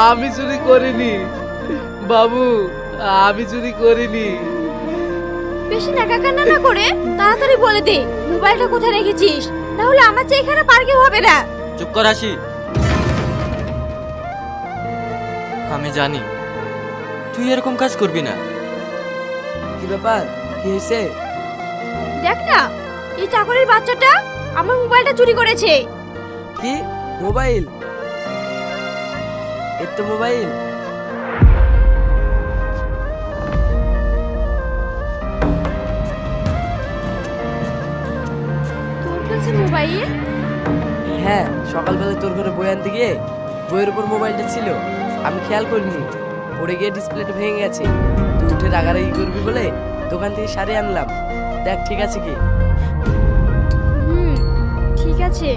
আমি চুরি করিনি বাবু, আমি চুরি করিনি। বেশি নাকাকান্না না করে তাড়াতাড়ি বলে দে মোবাইলটা কোথায় রেখেছিস, না হলে আমার চেয়ে এখানে পার্কে হবে না। চুপ কর হাসি। আমি জানি তুই এরকম কাজ করবি না। কি ব্যাপার, কি হয়েছে? দেখ না, এই চাকরের বাচ্চাটা আমার মোবাইলটা চুরি করেছে। কি মোবাইল? এর তো মোবাইল। তোর কাছে মোবাইল? হ্যাঁ, সকালবেলা তোর ঘরে বই আনতে গিয়ে বইয়ের উপর মোবাইলটা ছিল, আমি খেয়াল করিনি। পড়ে গিয়ে ডিসপ্লেটা ভেঙে গেছে। তুই উঠে রাগারাগি করবি বলে দোকান থেকে সারিয়ে আনলাম। দেখ ঠিক আছে কি? হুম, ঠিক আছে।